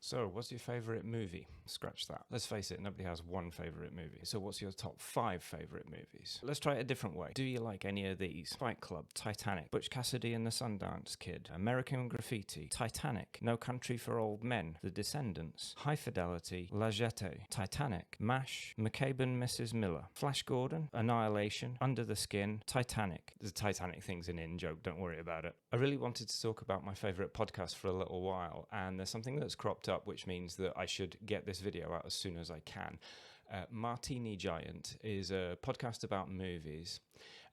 So, what's your favourite movie? Scratch that. Let's face it, nobody has one favourite movie. So, what's your top 5 favourite movies? Let's try it a different way. Do you like any of these? Fight Club, Titanic, Butch Cassidy and the Sundance Kid, American Graffiti, Titanic, No Country for Old Men, The Descendants, High Fidelity, La Jetée, Titanic, MASH, McCabe and Mrs. Miller, Flash Gordon, Annihilation, Under the Skin, Titanic. The Titanic thing's an in-joke, don't worry about it. I really wanted to talk about my favourite podcast for a little while, and there's something that's cropped up, which means that I should get this video out as soon as I can. Martini Giant is a podcast about movies,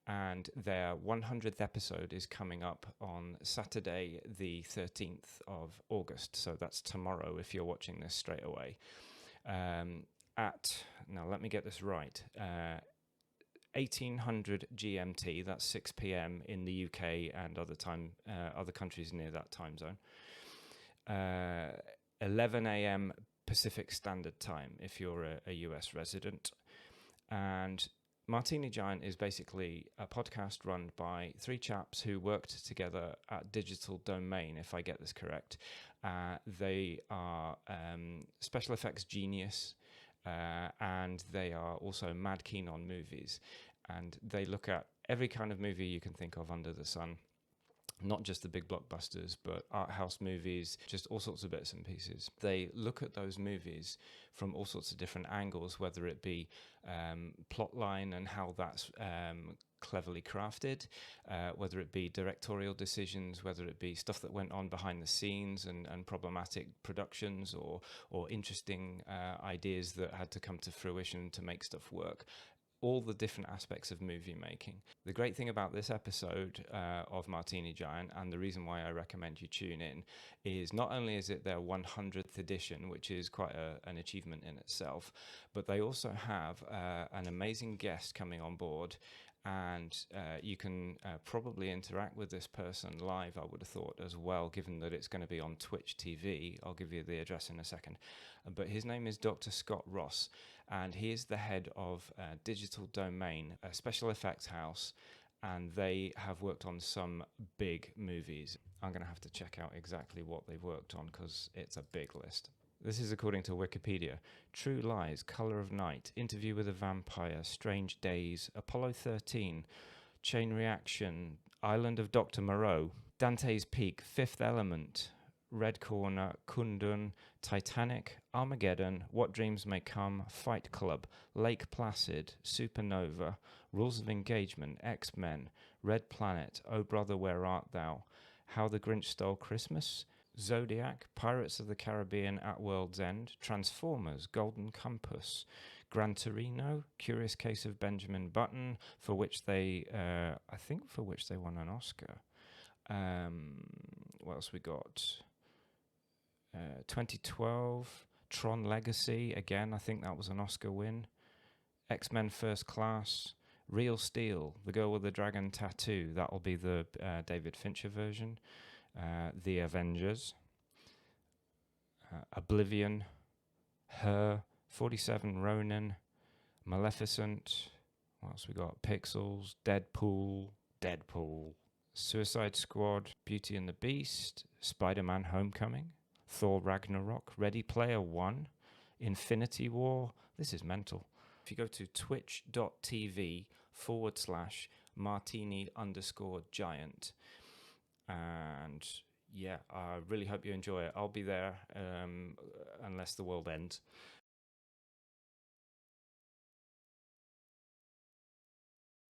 and their 100th episode is coming up on Saturday, the 13th of August. So that's tomorrow if you're watching this straight away. Now let me get this right. 1800 GMT, that's 6 p.m. in the UK and other countries near that time zone. 11 a.m. Pacific Standard Time if you're a US resident. And Martini Giant is basically a podcast run by 3 chaps who worked together at Digital Domain, if I get this correct. They are special effects genius, and they are also mad keen on movies. And they look at every kind of movie you can think of under the sun. Not just the big blockbusters, but art house movies, just all sorts of bits and pieces. They look at those movies from all sorts of different angles, whether it be plot line and how that's cleverly crafted, whether it be directorial decisions, whether it be stuff that went on behind the scenes and problematic productions or interesting ideas that had to come to fruition to make stuff work. All the different aspects of movie making. The great thing about this episode of Martini Giant, and the reason why I recommend you tune in, is not only is it their 100th edition, which is quite an achievement in itself, but they also have an amazing guest coming on board, and you can probably interact with this person live, I would have thought, as well, given that it's going to be on Twitch TV. I'll give you the address in a second. But his name is Dr. Scott Ross, and he is the head of Digital Domain, a special effects house, and they have worked on some big movies. I'm going to have to check out exactly what they've worked on because it's a big list. This is according to Wikipedia. True Lies, Colour of Night, Interview with a Vampire, Strange Days, Apollo 13, Chain Reaction, Island of Dr. Moreau, Dante's Peak, Fifth Element, Red Corner, Kundun, Titanic, Armageddon, What Dreams May Come, Fight Club, Lake Placid, Supernova, Rules of Engagement, X-Men, Red Planet, Oh Brother Where Art Thou, How the Grinch Stole Christmas, Zodiac, Pirates of the Caribbean at World's End, Transformers, Golden Compass, Gran Torino, Curious Case of Benjamin Button, for which they won an Oscar. What else we got? 2012, Tron Legacy, again, I think that was an Oscar win. X-Men First Class, Real Steel, The Girl with the Dragon Tattoo, that'll be the David Fincher version. The Avengers, Oblivion, Her, 47 Ronin, Maleficent, what else we got? Pixels, Deadpool, Suicide Squad, Beauty and the Beast, Spider-Man Homecoming, Thor Ragnarok, Ready Player One, Infinity War. This is mental. If you go to twitch.tv/Martini_Giant, and yeah, I really hope you enjoy it. I'll be there unless the world ends.